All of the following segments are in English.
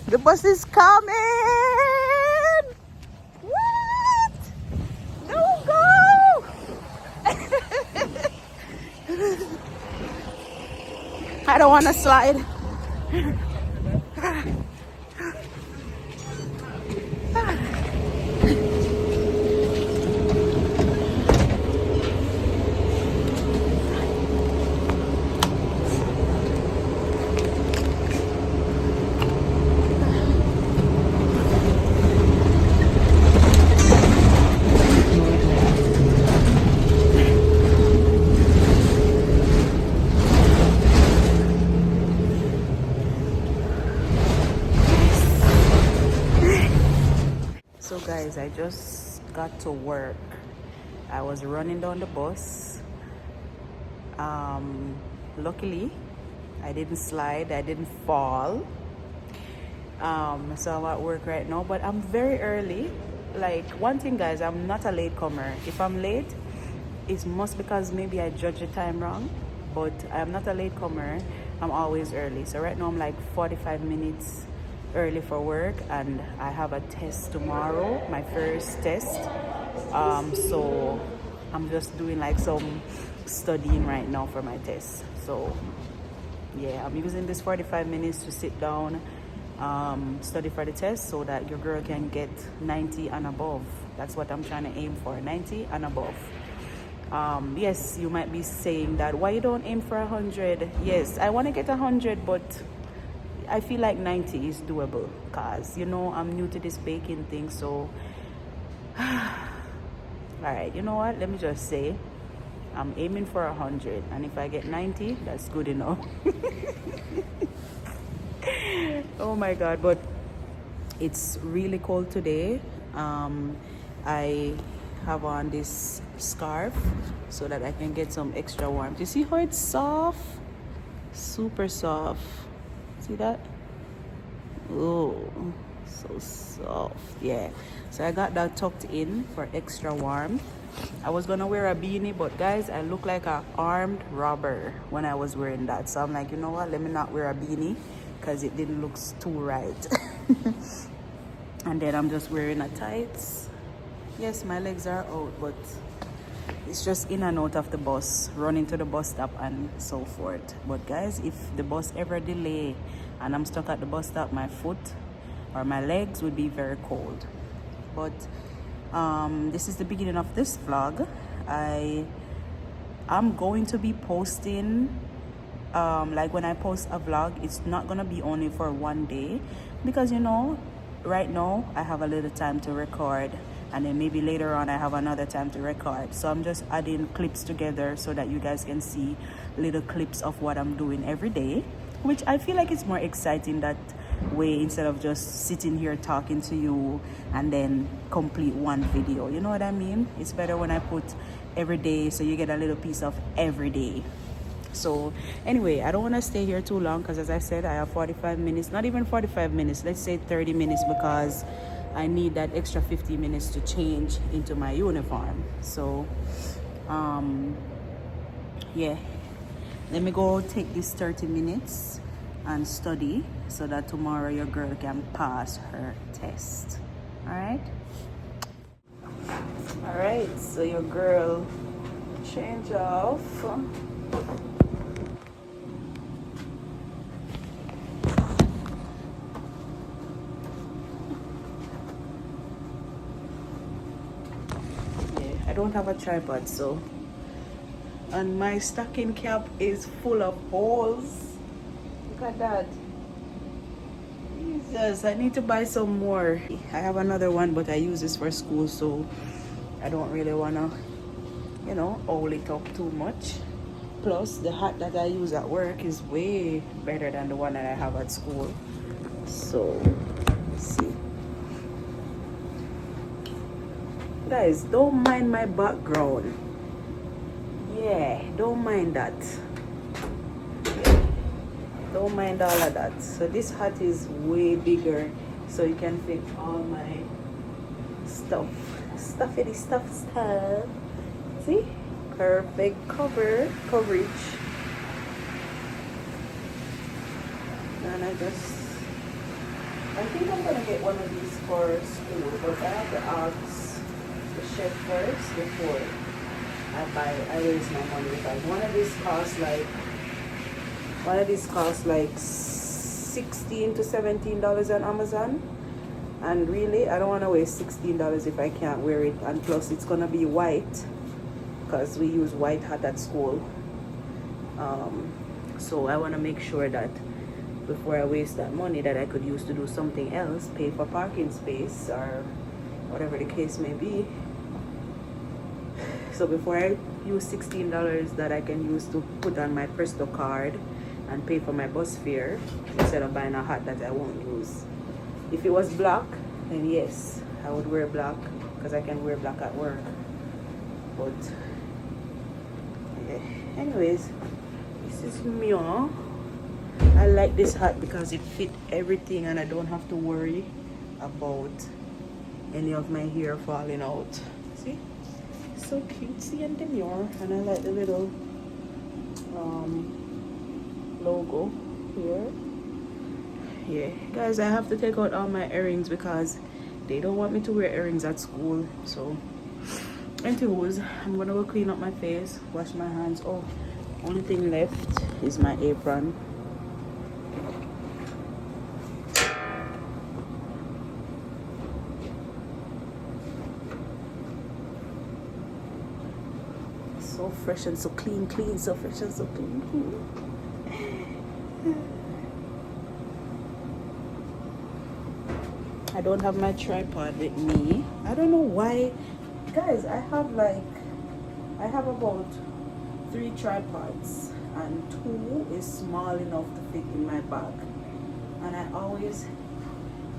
The bus is coming. What? Don't go. I don't want to slide. So guys, I just got to work. I was running down the bus. Luckily, I didn't slide, I didn't fall. So I'm at work right now, but I'm very early. Like, one thing guys, I'm not a late comer. If I'm late, it's must because maybe I judge the time wrong, but I'm not a late comer. I'm always early. So right now I'm like 45 minutes early for work, and I have a test tomorrow, my first test. So I'm just doing like some studying right now for my test. So yeah, I'm using this 45 minutes to sit down, study for the test, so that your girl can get 90 and above. That's what I'm trying to aim for, 90 and above. Yes, you might be saying that, why you don't aim for 100? Yes, I want to get 100, but I feel like 90 is doable, because you know I'm new to this baking thing. So all right, you know what, let me just say I'm aiming for 100, and if I get 90, that's good enough. Oh my god, but it's really cold today. I have on this scarf so that I can get some extra warmth. You see how it's soft? Super soft. See that? Oh, so soft. Yeah, so I got that tucked in for extra warmth. I was gonna wear a beanie, but guys, I look like an armed robber when I was wearing that. So I'm like, you know what, let me not wear a beanie, because it didn't look too right. And then I'm just wearing a tights. Yes, my legs are out, but it's just in and out of the bus, running to the bus stop and so forth. But guys, if the bus ever delay and I'm stuck at the bus stop, my foot or my legs would be very cold. But this is the beginning of this vlog. I'm going to be posting, like when I post a vlog, it's not gonna be only for one day, because you know, right now I have a little time to record, and then maybe later on I have another time to record. So I'm just adding clips together so that you guys can see little clips of what I'm doing every day, which I feel like it's more exciting that way, instead of just sitting here talking to you and then complete one video. You know what I mean? It's better when I put every day, so you get a little piece of every day. So anyway, I don't want to stay here too long, because as I said, I have 45 minutes, not even 45 minutes, let's say 30 minutes, because I need that extra 50 minutes to change into my uniform. So yeah, let me go take this 30 minutes and study, so that tomorrow your girl can pass her test. All right, so your girl change off. I don't have a tripod, so, and my stocking cap is full of holes. Look at that. Jesus, I need to buy some more. I have another one, but I use this for school, so I don't really wanna, you know, hold it up too much. Plus, the hat that I use at work is way better than the one that I have at school. So, let's see. Guys, don't mind my background. Yeah, don't mind that. Yeah, don't mind all of that. So this hat is way bigger, so you can fit all my stuff. Stuff. See? Perfect coverage. And I I think I'm gonna get one of these for school, but I have to ask the chef first before I raise my money, because one of these costs like $16 to $17 on Amazon. And really, I don't want to waste $16 if I can't wear it. And plus, it's gonna be white, because we use white hat at school. So I want to make sure that before I waste that money that I could use to do something else, pay for parking space or whatever the case may be. So before I use $16 that I can use to put on my Presto card and pay for my bus fare, instead of buying a hat that I won't use. If it was black, then yes, I would wear black, because I can wear black at work. But yeah. Anyways, this is me. I like this hat because it fit everything and I don't have to worry about any of my hair falling out. See? So cutesy and demure. And I like the little logo here. Yeah, guys, I have to take out all my earrings because they don't want me to wear earrings at school. So, anyways, I'm gonna go clean up my face, wash my hands. Oh, only thing left is my apron. So fresh and so clean, so fresh and so clean. I don't have my tripod with me. I don't know why. Guys, I have about 3 tripods and 2 is small enough to fit in my bag. And I always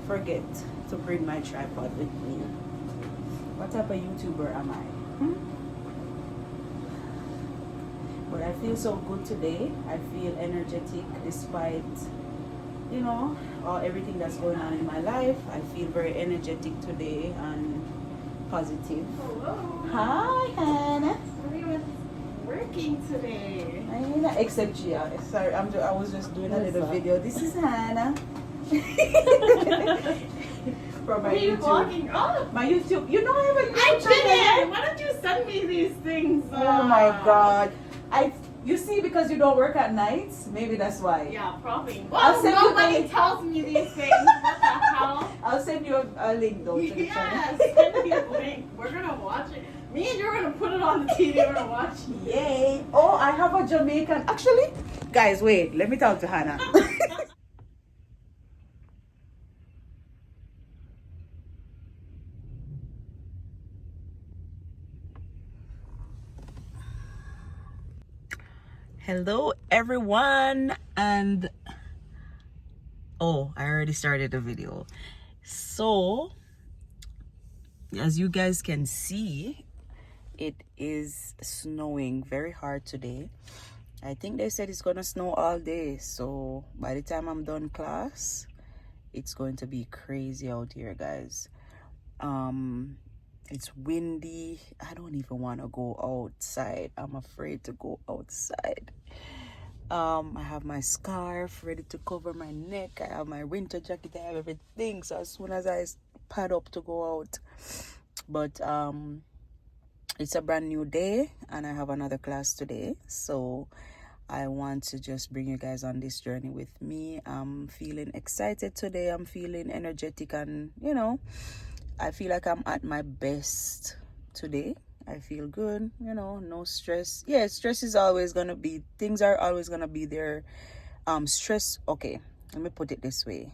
forget to bring my tripod with me. What type of YouTuber am I? But I feel so good today. I feel energetic despite, everything that's going on in my life. I feel very energetic today and positive. Hello. Hi, Hannah. Everyone's working today. Except Gia. Sorry, I was just doing a little video. This is Hannah. From my YouTube. Vlogging? Oh, My YouTube. You know I have a YouTube I didn't. Why don't you send me these things? Oh my God. You see, because you don't work at nights, maybe that's why. Yeah, probably. I'll Well, send nobody you tells me these things. What the hell? I'll send you a link though to the channel. Yes, send me a link. We're gonna watch it. Me and you're gonna put it on the TV. We're gonna watch it. Yay! Oh, I have a Jamaican. Actually, guys, wait. Let me talk to Hannah. Hello, everyone, and I already started the video. So, as you guys can see, it is snowing very hard today. I think they said it's gonna snow all day, so by the time I'm done class, it's going to be crazy out here, guys. It's windy. I don't even want to go outside. I'm afraid to go outside. I have my scarf ready to cover my neck. I have my winter jacket. I have everything. So as soon as I pad up to go out, but it's a brand new day and I have another class today. So I want to just bring you guys on this journey with me. I'm feeling excited today. I'm feeling energetic and, I feel like I'm at my best today. I feel good, no stress. Yeah, stress is always gonna be, things are always gonna be there. Stress, okay, let me put it this way.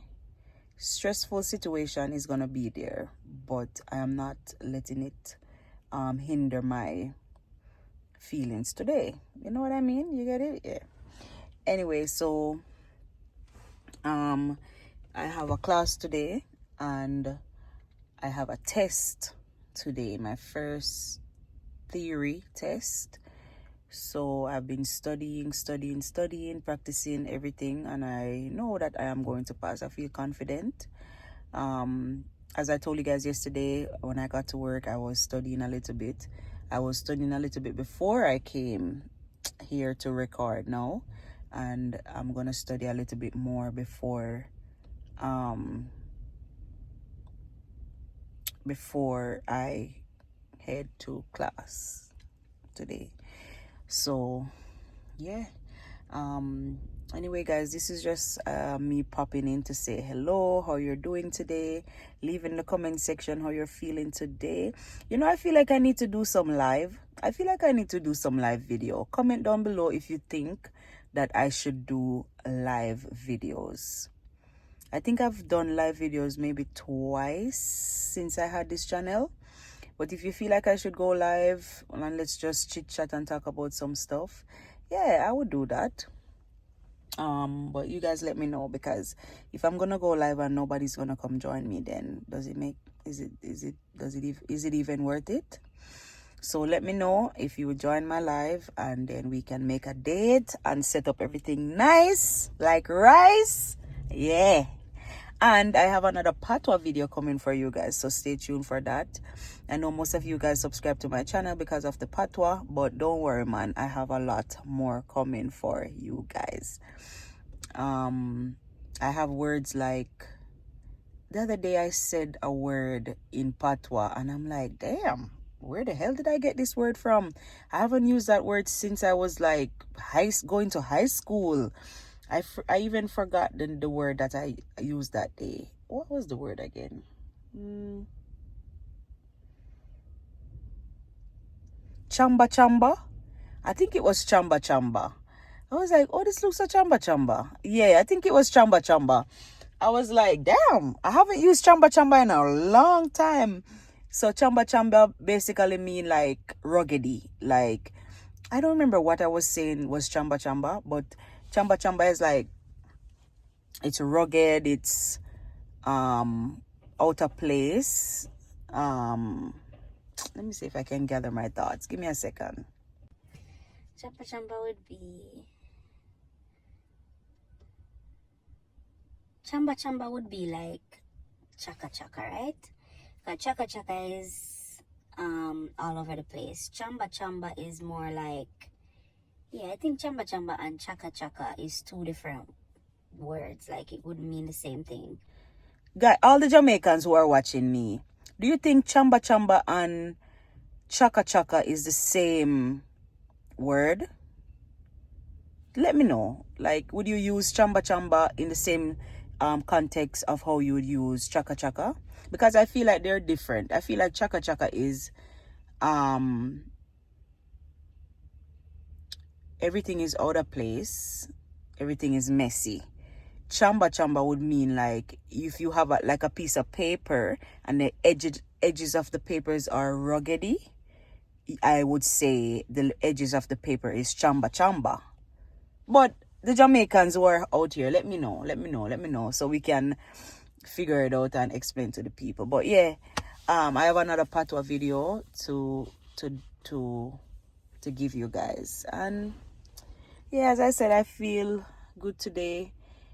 Stressful situation is gonna be there, but I am not letting it hinder my feelings today. You know what I mean? You get it? Yeah. Anyway, so I have a class today and I have a test today, my first theory test. So I've been studying, practicing everything, and I know that I am going to pass. I feel confident. As I told you guys yesterday, when I got to work, I was studying a little bit. I was studying a little bit before I came here to record now, and I'm gonna study a little bit more before before I head to class today. So yeah, anyway guys, this is just me popping in to say hello, how you're doing today. Leave in the comment section how you're feeling today. You know, I feel like I need to do some live. I feel like I need to do some live video. Comment down below if you think that I should do live videos. I think I've done live videos maybe twice since I had this channel. But if you feel like I should go live and let's just chit chat and talk about some stuff, yeah, I would do that. But you guys let me know, because if I'm gonna go live and nobody's gonna come join me, then is it even worth it? So let me know if you would join my live, and then we can make a date and set up everything nice like rice. Yeah. And I have another patois video coming for you guys, so stay tuned for that. I know most of you guys subscribe to my channel because of the patois, but don't worry, man, I have a lot more coming for you guys. I have words like, the other day I said a word in patois and I'm like, damn, where the hell did I get this word from? I haven't used that word since I was like going to high school. I even forgot the word that I used that day. What was the word again? Chamba chamba? I think it was chamba chamba. I was like, oh, this looks like chamba chamba. Yeah, I think it was chamba chamba. I was like, damn, I haven't used chamba chamba in a long time. So chamba chamba basically mean like ruggedy. Like, I don't remember what I was saying was chamba chamba, but chamba chamba is like, it's rugged, it's out of place. Let me see if I can gather my thoughts. Give me a second. Chamba chamba would be... Chamba chamba would be like chaka chaka, right? Because chaka chaka is all over the place. Chamba chamba is more like... Yeah, I think chamba chamba and chaka chaka is two different words. Like, it wouldn't mean the same thing. Guy, all the Jamaicans who are watching me, do you think chamba chamba and chaka chaka is the same word? Let me know. Like, would you use chamba chamba in the same context of how you would use chaka chaka? Because I feel like they're different. I feel like chaka chaka is everything is out of place, everything is messy. Chamba chamba would mean like if you have like a piece of paper and the edges of the papers are ruggedy, I would say the edges of the paper is chamba chamba. But the Jamaicans who are out here, let me know so we can figure it out and explain to the people. But yeah, I have another patois video to give you guys. And yeah, as I said, I feel good today,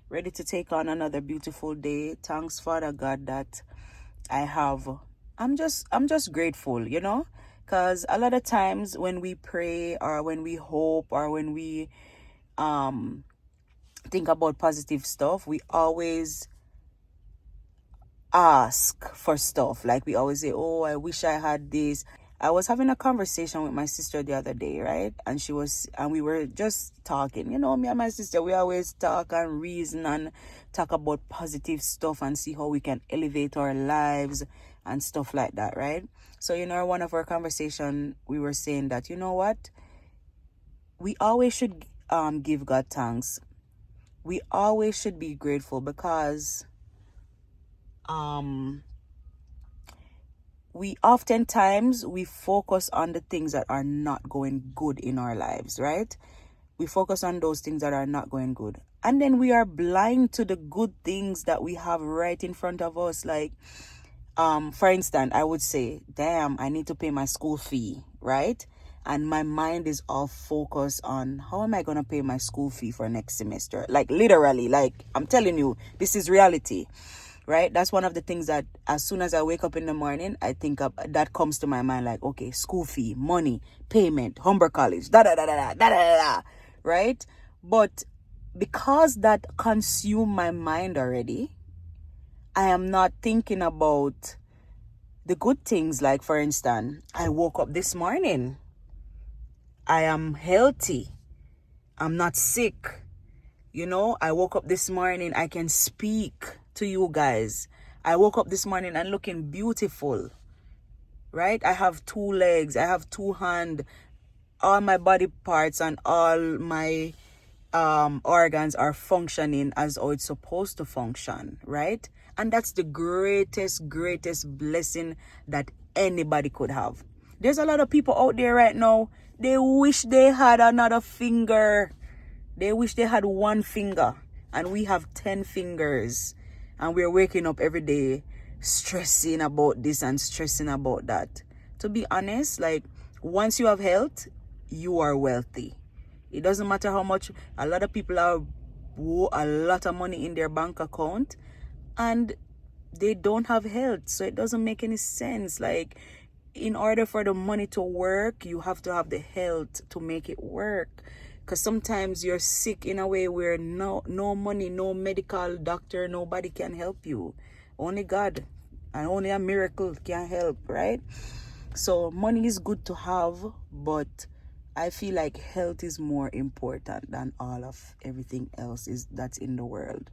ready to take on another beautiful day. Thanks, Father God, that I'm just grateful, you know, because a lot of times when we pray or when we hope or when we think about positive stuff, we always ask for stuff. Like, we always say, oh, I wish I had this. I was having a conversation with my sister the other day, right? And we were just talking. You know, me and my sister, we always talk and reason and talk about positive stuff and see how we can elevate our lives and stuff like that, right? So, you know, one of our conversation, we were saying that, you know what? We always should give God thanks. We always should be grateful, because we oftentimes we focus on the things that are not going good in our lives, right? We focus on those things that are not going good, and then we are blind to the good things that we have right in front of us. Like, for instance, I would say, damn, I need to pay my school fee, right? And my mind is all focused on how am I going to pay my school fee for next semester? Like, literally, like, I'm telling you, this is reality, right? That's one of the things that as soon as I wake up in the morning, I think of that comes to my mind, like, okay, school fee, money, payment, Humber College, da da da da da da da da, right? But because that consumed my mind already, I am not thinking about the good things, like for instance, I woke up this morning. I am healthy. I'm not sick. You know, I woke up this morning. I can speak to you guys. I woke up this morning and looking beautiful. Right? I have 2 legs. I have 2 hands. All my body parts and all my organs are functioning as how it's supposed to function, right? And that's the greatest blessing that anybody could have. There's a lot of people out there right now, they wish they had another finger. They wish they had 1 finger, and we have 10 fingers, and we're waking up every day stressing about this and stressing about that. To be honest, like, once you have health, you are wealthy. It doesn't matter how much. A lot of people have a lot of money in their bank account and they don't have health, so it doesn't make any sense. Like, in order for the money to work, you have to have the health to make it work. Because sometimes you're sick in a way where no money, no medical doctor, nobody can help you. Only God and only a miracle can help, right? So money is good to have, but I feel like health is more important than all of everything else that's in the world.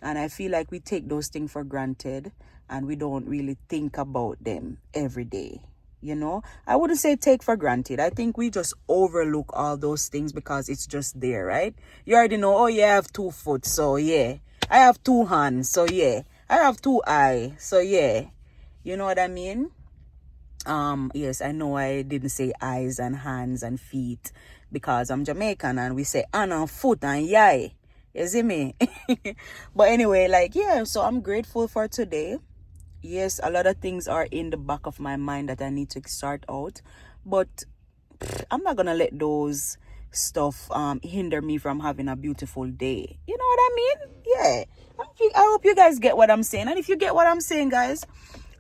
And I feel like we take those things for granted and we don't really think about them every day. You know, I wouldn't say take for granted. I think we just overlook all those things because it's just there, right? You already know, oh yeah, I have 2 foot, so yeah. I have 2 hands, so yeah. I have 2 eyes, so yeah. You know what I mean? Yes, I know I didn't say eyes and hands and feet because I'm Jamaican and we say hand and foot and yai. You see me? But anyway, like, yeah, so I'm grateful for today. Yes, a lot of things are in the back of my mind that I need to sort out, but I'm not gonna let those stuff hinder me from having a beautiful day. You know what I mean? Yeah. I hope you guys get what I'm saying. And if you get what I'm saying, guys,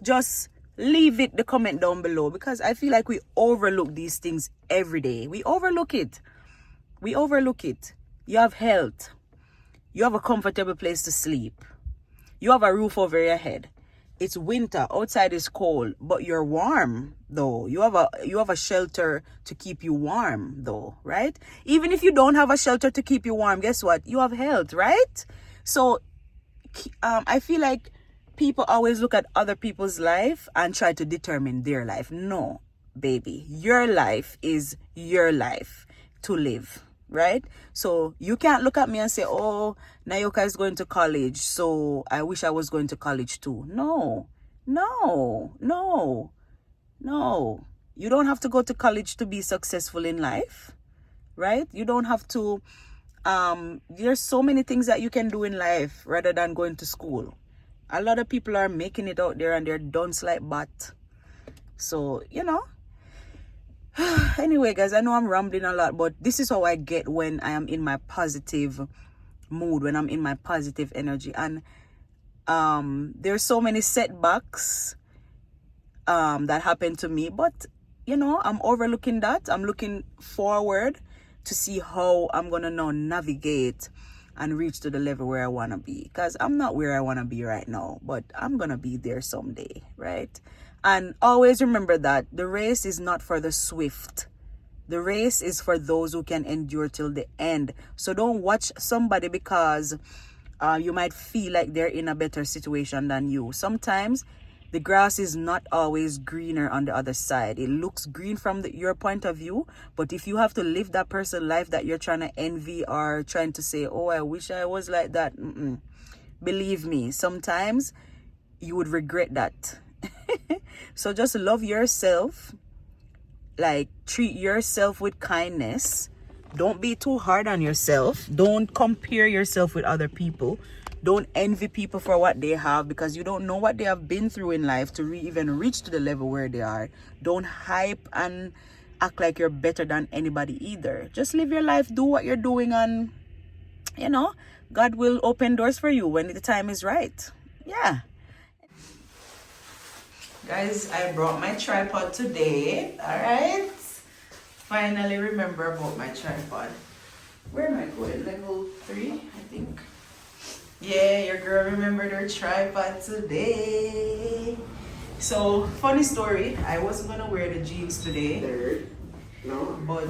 just leave it the comment down below, because I feel like we overlook these things every day. We overlook it. You have health. You have a comfortable place to sleep. You have a roof over your head. It's winter, outside is cold, but you're warm though. You have a shelter to keep you warm though, right? Even if you don't have a shelter to keep you warm, guess what? You have health, right? So I feel like people always look at other people's life and try to determine their life. No, baby, your life is your life to live, right? So you can't look at me and say, oh, Nayoka is going to college, so I wish I was going to college too. No. You don't have to go to college to be successful in life, right? You don't have to, there's so many things that you can do in life rather than going to school. A lot of people are making it out there and they're dunce like bat. So, you know. Anyway, guys, I know I'm rambling a lot, but this is how I get when I am in my positive mood, when I'm in my positive energy. And there's so many setbacks that happen to me, but you know, I'm overlooking that. I'm looking forward to see how I'm gonna now navigate and reach to the level where I want to be, because I'm not where I want to be right now, but I'm gonna be there someday, right? And always remember that the race is not for the swift. The race is for those who can endure till the end. So don't watch somebody because you might feel like they're in a better situation than you. Sometimes the grass is not always greener on the other side. It looks green from your point of view, but if you have to live that person's life that you're trying to envy or trying to say, oh, I wish I was like that, believe me, sometimes you would regret that. So just love yourself, like treat yourself with kindness. Don't be too hard on yourself. Don't compare yourself with other people. Don't envy people for what they have, because you don't know what they have been through in life to even reach to the level where they are. Don't hype and act like you're better than anybody either. Just live your life, do what you're doing, and you know, God will open doors for you when the time is right. Yeah. Guys, I brought my tripod today. All right. Finally remember about my tripod. Where am I going? Level 3, I think. Yeah, your girl remembered her tripod today. So, funny story, I wasn't gonna wear the jeans today, Third. No. but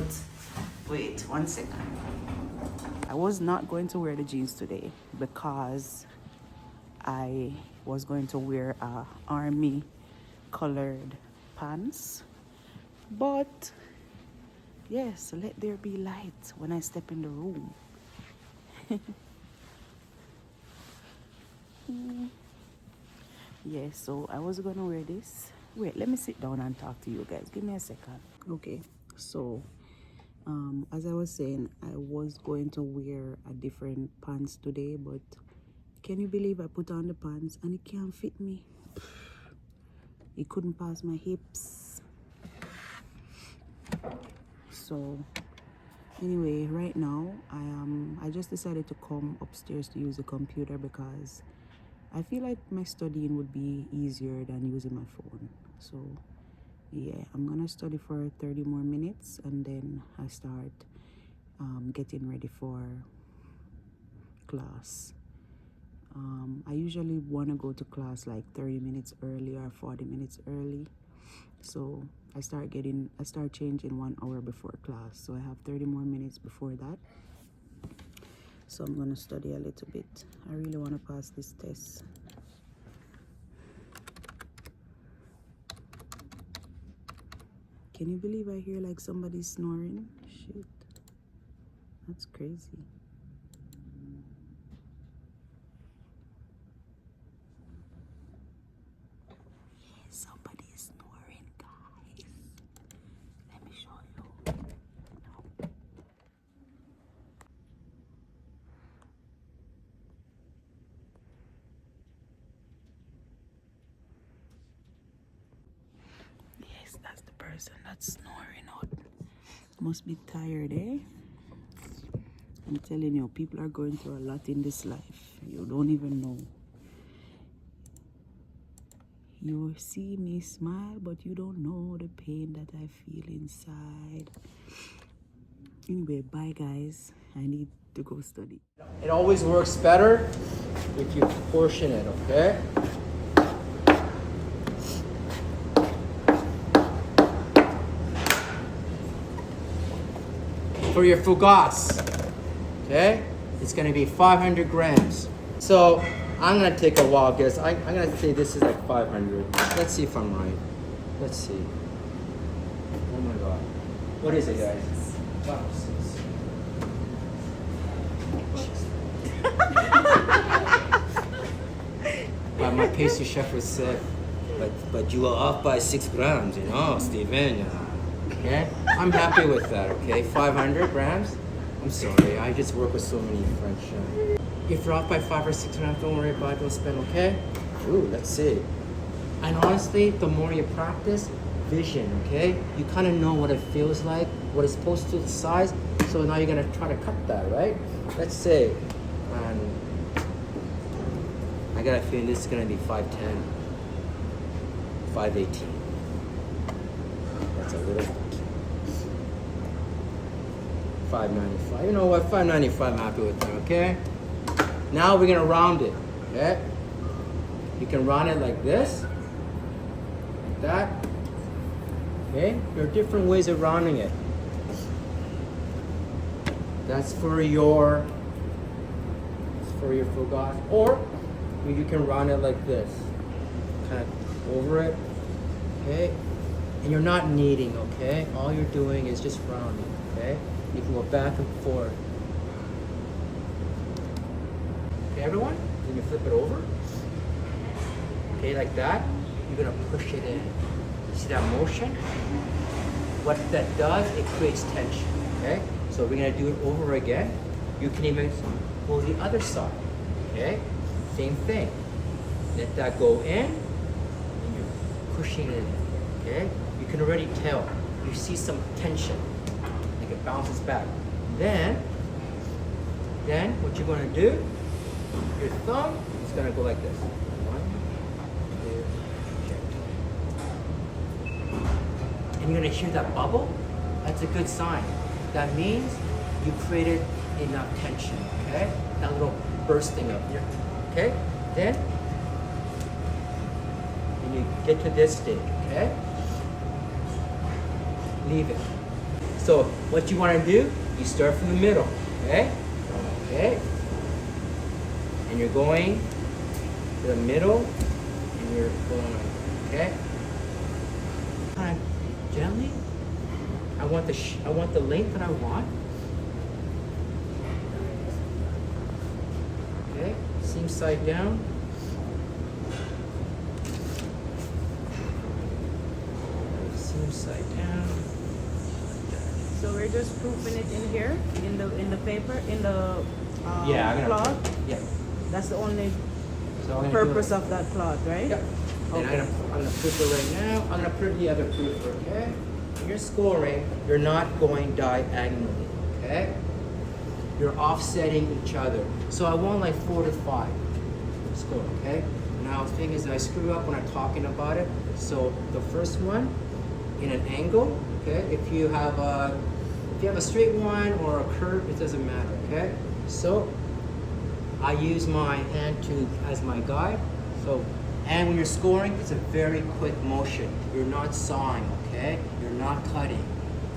wait 1 second. I was not going to wear the jeans today because I was going to wear a army colored pants. But yes, let there be light when I step in the room. Yeah, so I was gonna wear this. Wait, let me sit down and talk to you guys. Give me a second. Okay, so as I was saying, I was going to wear a different pants today, but can you believe I put on the pants and it can't fit me? It couldn't pass my hips. So anyway, right now I just decided to come upstairs to use the computer because I feel like my studying would be easier than using my phone. So yeah, I'm gonna study for 30 more minutes and then I start getting ready for class. I usually want to go to class like 30 minutes early or 40 minutes early. So I start changing 1 hour before class. So I have 30 more minutes before that. So I'm gonna study a little bit. I really want to pass this test. Can you believe I hear like somebody snoring? Shit, that's crazy. Yeah, somebody is snoring, guys. Let me show you. Yes, that's the person that's snoring out. Must be tired, eh? I'm telling you, people are going through a lot in this life. You don't even know. You see me smile, but you don't know the pain that I feel inside. Anyway, bye guys. I need to go study. It always works better if you portion it, okay? For your fougasse, okay? It's gonna be 500 grams. So I'm gonna take a wild guess. I'm gonna say this is like 500. Let's see if I'm right. Let's see. Oh my God. What is it, guys? 5 or 6. But my pastry chef was said, but you are off by 6 grams, you know, Steven. You know. Okay, I'm happy with that. Okay, 500 grams. I'm sorry, I just work with so many French. If you're off by 5 or 6 grams, don't worry about it. Don't spend. Okay. Ooh, let's see. And honestly, the more you practice, vision. Okay, you kind of know what it feels like, what it's supposed to, the size. So now you're gonna try to cut that, right? Let's say, I got a feeling this is gonna be 510, 518. That's a little. 595. You know what? 595. I'm happy with that. Okay. Now we're gonna round it. Okay. You can round it like this, like that. Okay. There are different ways of rounding it. That's for your fougasse, or you can round it like this, kind of over it. Okay. And you're not kneading. Okay. All you're doing is just rounding. Okay. You can go back and forth. Okay, everyone? Then you flip it over. Okay, like that. You're gonna push it in. See that motion? What that does, it creates tension. Okay? So we're gonna do it over again. You can even go the other side. Okay? Same thing. Let that go in, and you're pushing it in. Okay? You can already tell. You see some tension. Like it bounces back. Then what you're gonna do, your thumb is gonna go like this. 1, 2, 3. And you're gonna hear that bubble. That's a good sign. That means you created enough tension, okay? That little bursting up here, okay? Then you get to this stage, okay? Leave it. So what you want to do, you start from the middle, okay? Okay? And you're going to the middle, and you're going, okay? Kind of gently. I want the length that I want. Okay, seam side down. Seam side down. So we're just proofing it in here, in the paper, in the Yeah, I'm gonna. cloth. Yeah. That's the only So I'm gonna purpose do it. of that cloth, right? Yep. And Okay. I'm gonna proof it right now. I'm gonna proof the other proofer, okay? When you're scoring, you're not going diagonally, okay? You're offsetting each other. So I want like 4 to 5 score, okay? Now the thing is, I screw up when I'm talking about it. So the first one, in an angle, okay? If you have a straight one or a curve, it doesn't matter, okay? So I use my hand as my guide. So, and when you're scoring, it's a very quick motion. You're not sawing, okay? You're not cutting,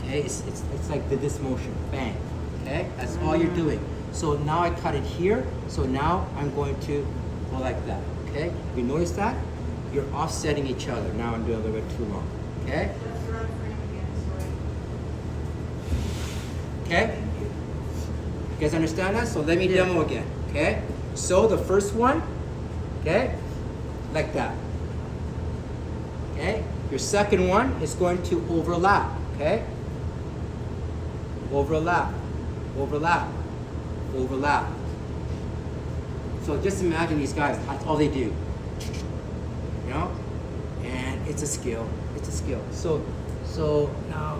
okay? It's like this motion, bang, okay? That's all you're doing. So now I cut it here. So now I'm going to go like that, okay? You notice that? You're offsetting each other. Now I'm doing a little bit too long, okay? Okay? You guys understand that? So let me demo again, okay? So the first one, okay, like that. Okay? Your second one is going to overlap, okay? Overlap, overlap, overlap. So just imagine these guys, that's all they do. You know? And it's a skill, it's a skill. So now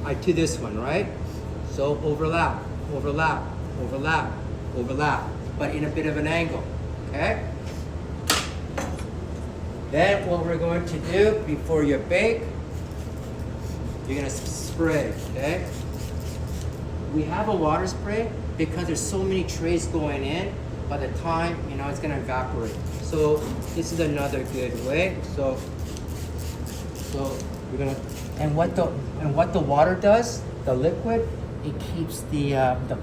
I do this one, right? So overlap, overlap, overlap, overlap, but in a bit of an angle, okay? Then what we're going to do before you bake, you're gonna spray, okay? We have a water spray because there's so many trays going in, by the time, you know, it's gonna evaporate. So this is another good way. So we're gonna, and what the water does, the liquid, it keeps the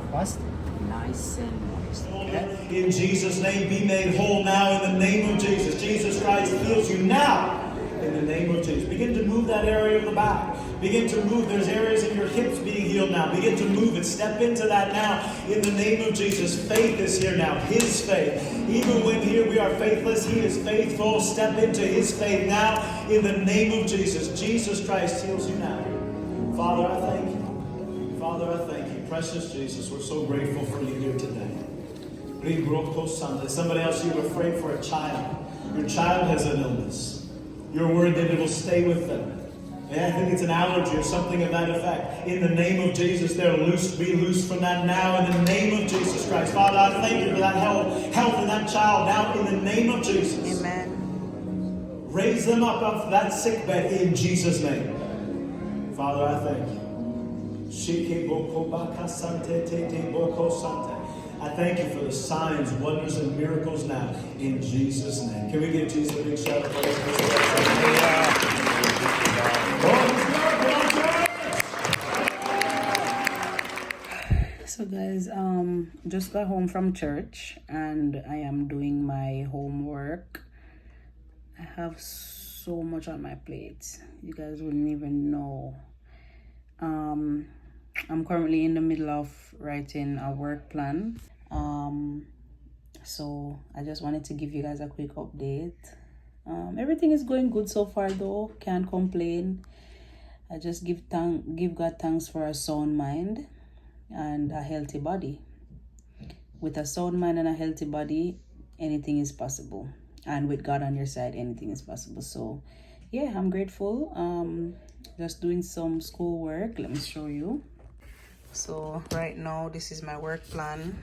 crust nice and moist. Okay? In Jesus' name, be made whole now in the name of Jesus. Jesus Christ heals you now in the name of Jesus. Begin to move that area of the back. Begin to move. There's areas in your hips being healed now. Begin to move it. Step into that now in the name of Jesus. Faith is here now. His faith. Even when here we are faithless, He is faithful. Step into His faith now in the name of Jesus. Jesus Christ heals you now. Father, I thank you. Father, I thank you. Precious Jesus, we're so grateful for you here today. Somebody else, you were afraid for a child. Your child has an illness. You're worried that it will stay with them. And I think it's an allergy or something of that effect. In the name of Jesus, they're loose. Be loose from that now in the name of Jesus Christ. Father, I thank you for that health in that child now in the name of Jesus. Amen. Raise them up off that sick bed in Jesus' name. Father, I thank you. I thank you for the signs, wonders, and miracles now in Jesus' name. Can we give Jesus a big shout of praise? So guys, just got home from church and I am doing my homework. I have so much on my plate. You guys wouldn't even know. I'm currently in the middle of writing a work plan. So I just wanted to give you guys a quick update. Everything is going good so far though. Can't complain. I just give God thanks for a sound mind and a healthy body. With a sound mind and a healthy body, anything is possible. And with God on your side, anything is possible. So yeah, I'm grateful. Just doing some school work. Let me show you. So right now, this is my work plan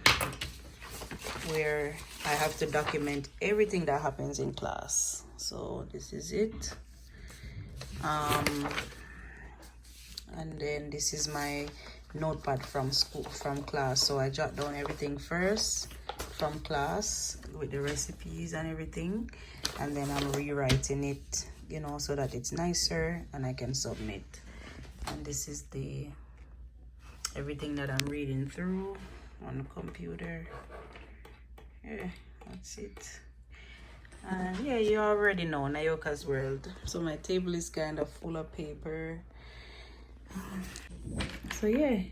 where I have to document everything that happens in class. So this is it. And then this is my notepad from class. So I jot down everything first from class with the recipes and everything, and then I'm rewriting it you know, so that it's nicer and I can submit. And this is the everything that I'm reading through on the computer. Yeah, that's it. And yeah, you already know Nayoka's world. So my table is kind of full of paper. So yeah,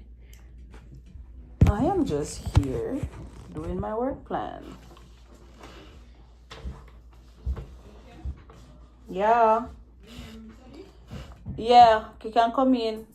I am just here doing my work plan. Yeah. Yeah, you can come in.